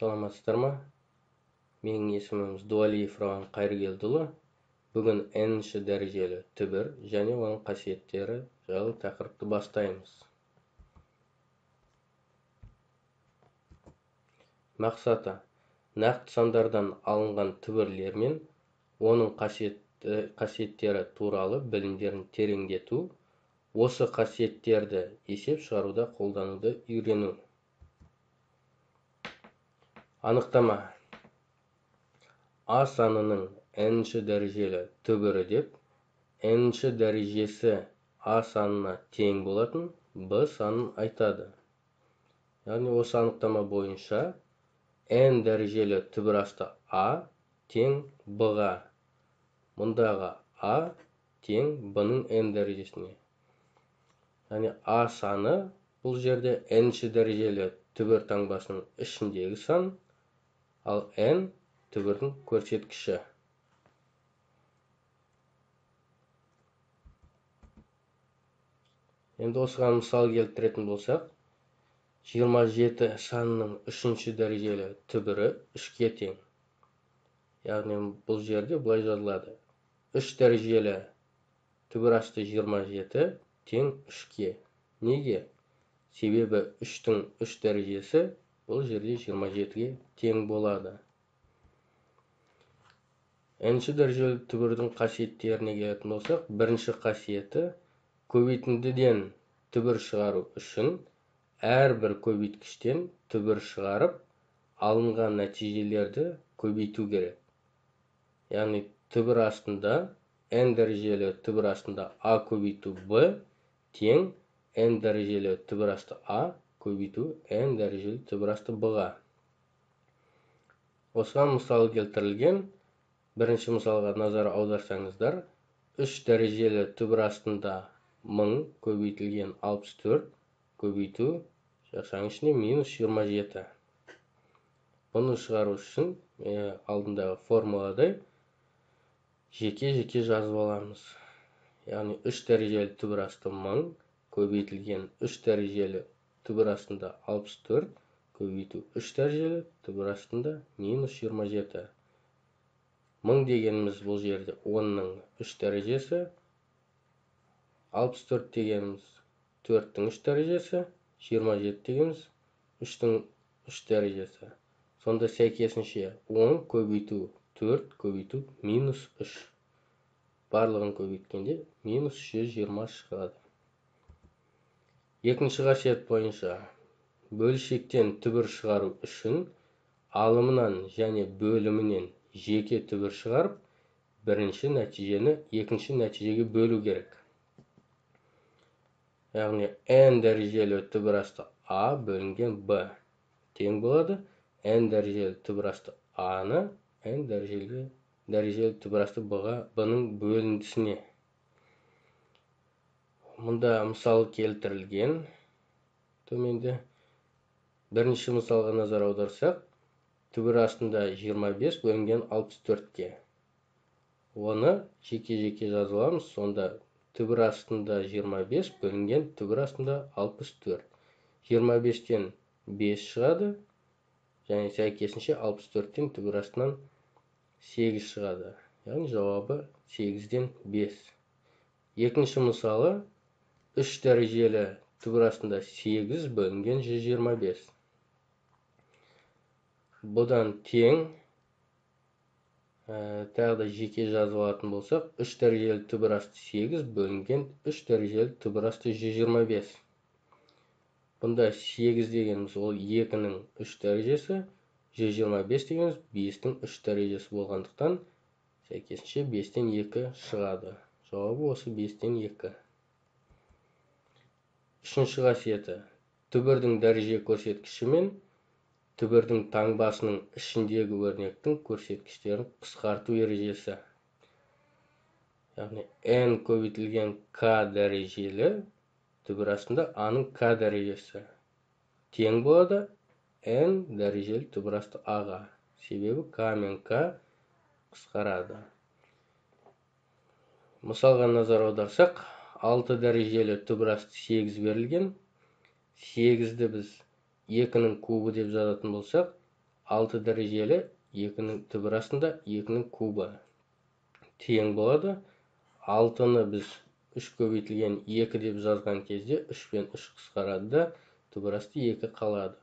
Саламатсыздар ма? Менің есімім Дуалиев Рауан Қайыргелдіұлы. Бүгін n-ші дәрежелі түбір және оның қасиеттері жайлы тақырыпты бастаймыз. Мақсаты: нақты сандардан алынған түбірлер мен оның қасиеттері туралы білімдерін тереңдету, осы қасиеттерді есеп шығаруда қолдануды үйрену. Анықтама: А санының n-ші дәрежелі түбірі деп, n-ші дәрежесі А санына тең болатын b санын айтады. Яғни осы анықтама бойынша n дәрежелі түбір асты А тең b-ға. Мұндағы А тең b-ның n дәрежесіне. Яғни А саны бұл жерде n-ші дәрежелі түбір таңбасының ішіндегі сан, ал n түбірдің көрсеткіші. Енді осыған мысал келтіретін болсақ, 27 санының 3-ші дәрежелі түбірі 3-ке тең. Яғни бұл жерде бұлай жазылады: 3 дәрежелі түбір асты 27 тең 3-ке. Неге? Себебі 3-тің 3 дәрежесі бұл жерде 27-ге тең болады. n-ші дәрежелі түбірдің қасиеттеріне келетін болсақ, бірінші қасиеті: көбейтіндіден түбір шығару үшін әрбір көбейткіштен түбір шығарып, алынған нәтижелерді көбейту керек. Яғни түбір астында, n дәрежелі түбір астында А көбейту b тең n дәрежелі түбір асты А көбейту n дәрежелі түбір асты b-ға. Осыған мысал келтірілген. Бірінші мысалға назар аударсаңыздар, 3 дәрежелі түбір астында 1000 көбейтілген 64 көбейту жақшаның ішіне минус 27. Бұны шығару үшін алдындағы формуладай жеке-жеке жазып аламыз. Яғни 3 дәрежелі түбір асты 1000 көбейтілген 3 дәрежелі түбір астында 64 көбейту 3 дәрежелі түбір астында минус 27. 1000 дегеніміз бұл жерде 10-ның 3 дәрежесі, 64 дегеніміз 4-тің 3 дәрежесі, 27 дегеніміз 3-тің 3 дәрежесі. Сонда сәйкесінше 10 көбейту 4 көбейту минус 3. Барлығын көбейткенде минус 120 шығады. Екінші қасиет бойынша, бөлшектен түбір шығару үшін алымынан және бөлімінен жеке түбір шығарып, бірінші нәтижені екінші нәтижеге бөлу керек. Яғни n дәрежелі түбір асты А бөлінген b тең болады n дәрежелі түбір асты А-ны n дәрежелі түбір асты b-ның бөліндісіне. Мұнда мысал келтірілген. Төменде бірінші мысалға назар аударсақ, түбір астында 25 бөлінген 64-ке. Оны жеке-жеке жазыламыз. Сонда түбір астында 25 бөлінген түбір астында 64. 25-тен 5 шығады, және сәйкесінше 64-тен түбір астынан 8 шығады. Яғни жауабы 8-ден 5. Екінші мысалы, 3 дәрежелі түбір астында 8 бөлінген 125. Бұдан тең, тағы да жеке жазып алатын болсақ, 3 дәрежелі түбір асты 8 бөлінген 3 дәрежелі түбір асты 125. Бұнда 8 дегеніміз ол 2-ның 3 дәрежесі, 125 дегеніміз 5-дің 3 дәрежесі болғандықтан, сәйкесінше 5-тен 2 шығады. Жауабы осы 5-тен 2. Үшінші қасиеті: түбірдің дәреже көрсеткіші мен түбірдің таңбасының ішіндегі өрнектің көрсеткіштерін қысқарту ережесі. Яғни n көбейтілген k дәрежелі түбір астында А-ның k дәрежесі тең болады n дәрежелі түбір асты А-ға. Себебі k мен k қысқарады. Мысалға назар аударсақ, 6 дәрежелі түбір асты 8 берілген. 8-ді біз 2-ның кубы деп жазатын болсақ, 6 дәрежелі 2-нің түбір астында 2-нің кубы тең болады. 6-ны біз 3 көбейтілген 2 деп жазған кезде 3 пен 3 қысқарады да түбір асты 2 қалады.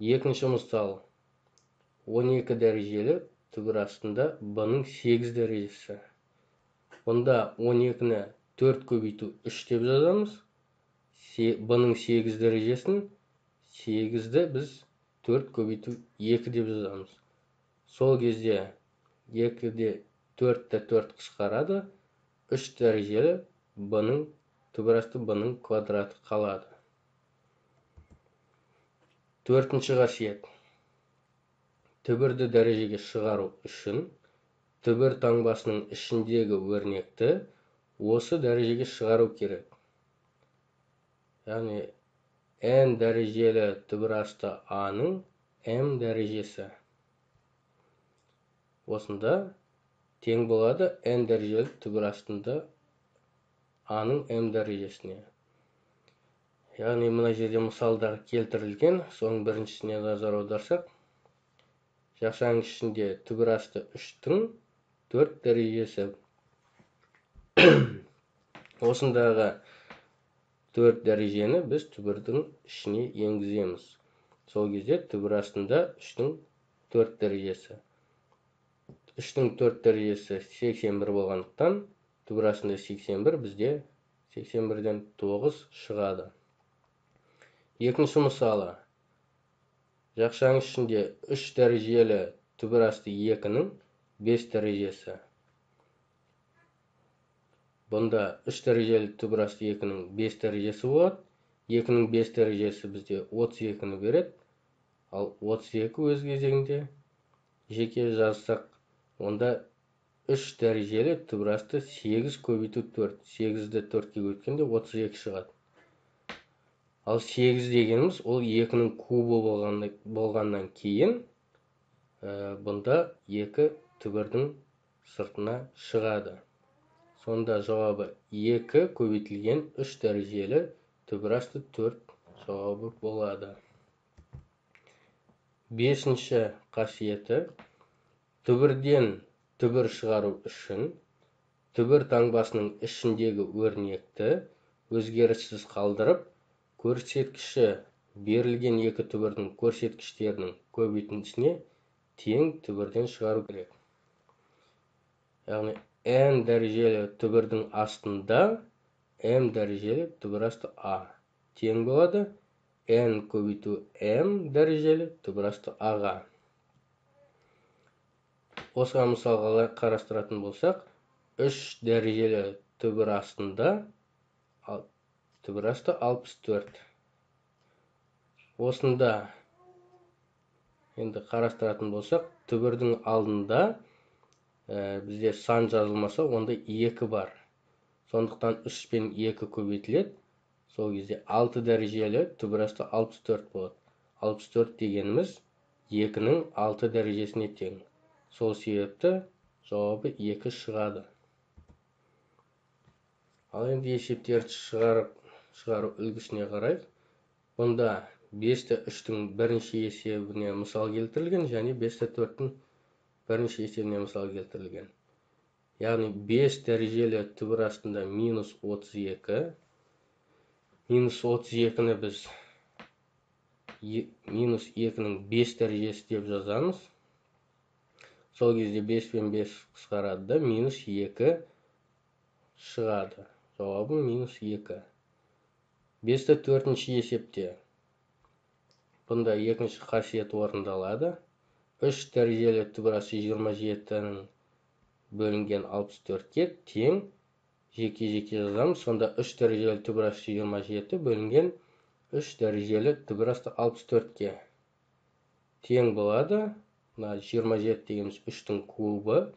Екінші мысал 12 дәрежелі түбір астында b-нің 8 дәрежесі. Бұнда 12-ні 4 көбейту 3 деп жазамыз. b-нің 8 дәрежесін 8-ді біз 4 көбейту 2 деп жазамыз. Сол кезде 2-де 4-ті 4 қысқарады. 3 дәрежелі b-нің түбір асты b-нің квадраты қалады. Төртінші қасиет. Түбірді дәрежеге шығару үшін түбір таңбасының ішіндегі өрнекті осы дәрежеге шығару керек. Яғни n дәрежелі түбір асты a-ның m дәрежесі. Осында тең болады n дәрежелі түбір астында a-ның m дәрежесіне. Яғни мына жерде мысалдар келтірілген. Соның біріншісіне назар аударсақ, жақшаның ішінде түбір асты 3-тің 4 дәрежесі. Осындағы 4 дәрежені біз түбірдің ішіне енгіземіз. Сол кезде түбір астында 3-тің 4 дәрежесі. 3-тің 4 дәрежесі 81 болғандықтан түбір астында 81, бізде 81-ден 9 шығады. Екінші мысалы, жақшаның ішінде 3 дәрежелі түбір асты 2-нің 5 дәрежесі. Бұнда 3 дәрежелі түбір асты 2-нің 5 дәрежесі болады. 2-нің 5 дәрежесі бізде 32-ні береді. Ал 32 өз кезегінде жеке жазсақ, онда 3 дәрежелі түбір асты 8 көбейту 4. 8-ді 4-ке көбейткенде 32 шығады. Ал 8 дегеніміз ол 2-нің кубы болғаннан кейін бұнда 2 түбірдің сыртына шығады. Сонда жауабы 2 көбейтілген 3 дәрежелі түбір асты 4 жауабы болады. Бесінші қасиеті. Түбірден түбір шығару үшін түбір таңбасының ішіндегі өрнекті өзгеріссіз қалдырып, көрсеткіші берілген 2 түбірдің көрсеткіштерінің көбейтіндісіне тең түбірден шығару керек. Яғни n дәрежелі түбірдің астында m дәрежелі түбір асты a тең болады n көбейту m дәрежелі түбір асты a-ға. Осыған мысалға қарастыратын болсақ, 3 дәрежелі түбір астында түбір асты 64. Осында енді қарастыратын болсақ, түбірдің алдында бізде сан жазылмаса, онда 2 бар. Сондықтан 3 пен 2 көбейтіледі. Сол кезде 6 дәрежелі түбір асты 64 болады. 64 дегеніміз 2-нің 6 дәрежесіне тең. Сол себепті жауабы 2 шығады. Ал енді есептерді шығару үлгісіне қарайық. Бұнда 5-те 3-тің бірінші есебіне мысал келтірілген, және 5-те 4-тің бірінші есебіне мысал келтірілген. Яғни 5 дәрежелі түбір астында минус 32. Минус 32-ні біз минус 2-нің 5 дәрежесі деп жазамыз. Сол кезде 5 пен 5 қысқарады да минус 2 шығады. Жауабы минус 2. 5-те 4-ші есепте бұнда екінші қасиет орындалады. 3 дәрежелі түбір асты 27-нің бөлінген 64-ке тең жеке-жеке жазамыз. Сонда 3 дәрежелі түбір асты 27 бөлінген 3 дәрежелі түбір асты 64-ке тең болады. 27 дегеніміз 3-тің кубы,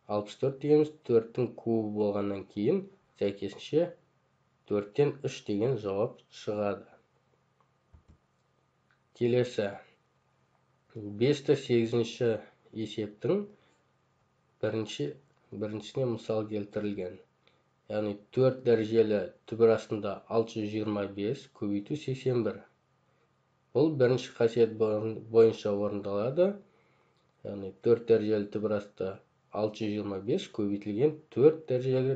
64 дегеніміз 4-тің кубы болғаннан кейін сәйкесінше 4-тен 3 деген жауап шығады. Келесі 5-те 8-ші есептің біріншісіне мысал келтірілген. Яғни 4 дәрежелі түбір астында 625 көбейту 81. Бұл бірінші қасиет бойынша орындалады. Яғни 4 дәрежелі түбірасты 625 көбейтілген 4 дәрежелі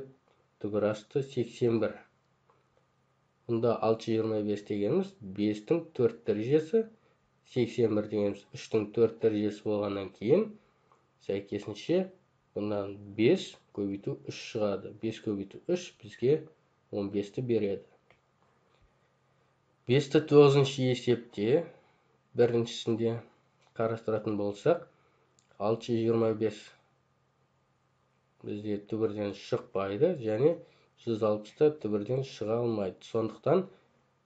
түбірасты 81. Бұнда 625 дегеніміз 5-тің 4 дәрежесі, 81 дегеніміз 3-тің 4 дәрежесі болғаннан кейін, сәйкесінше бұндан 5 көбейту 3 шығады. 5 көбейту 3 бізге 15-ті береді. 5-ті 9-шы есепте біріншісінде қарастыратын болсақ, 625 бізде түбірден шықпайды, және 160-та түбірден шыға алмайды. Сондықтан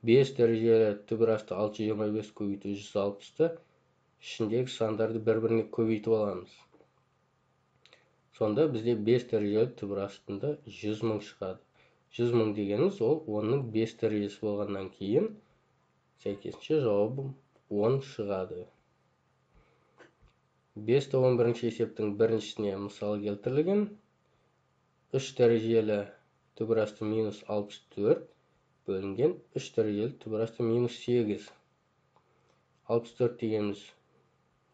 5 дәрежелі түбірасты 625 көбейту 160-ты ішіндегі сандарды бір-біріне көбейтіп аламыз. Сонда бізде 5 дәрежелі түбірастында 100 мың шығады. 100 мың дегеніміз ол 10-ның 5 дәрежесі болғаннан кейін, сәйкесінше жауабым 10 шығады. 5-ті 11-ші есептің біріншісіне мысал келтірілген. 3 дәрежелі түбірасты минус 64 бөлінген 3 дәрежелі түбірасты минус 8. 64 дегеніміз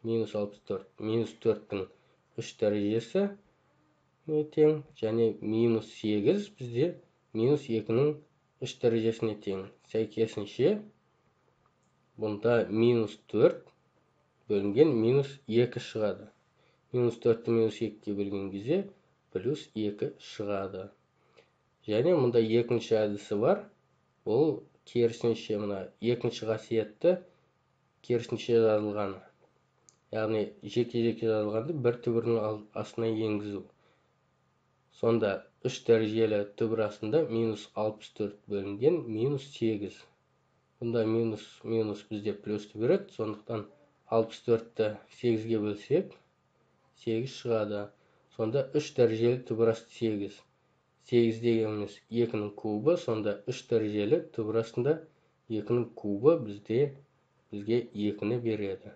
минус 64, минус 4-тің 3 дәрежесі тең, және минус 8 бізде минус 2-нің 3 дәрежесіне тең. Сәйкесінше бұнда минус 4 бөлінген минус 2 шығады. Минус 4-ті минус 2-ге бөлген кезде плюс 2 шығады. Және мұнда екінші әдісі бар. Ол керісінше, мұна екінші қасиетті керісінше жазылғаны. Яғни жеке-жеке жазылғанды бір түбірдің астына енгізу. Сонда 3 дәрежелі түбірасында минус 64 бөлінген минус 8. Бұнда минус бізде плюсті береді. Сондықтан 64-ті 8-ге бөлсек 8 шығады. Сонда 3 дәрежелі түбірасты 8. 8 дегеніміз 2-нің кубы, сонда 3 дәрежелі түбірастында 2-нің кубы бізге 2-ні береді.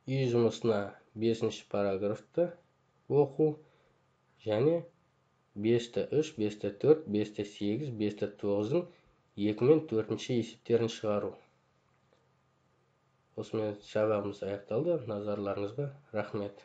Үй жұмысына 5-ші параграфты оқу, және 5-ті 3, 5-ті 4, 5-ті 8, 5-ті 9-ың 2 мен 4-ші есептерін шығару. Осымен сабағымыз аяқталды. Назарларыңызға рахмет.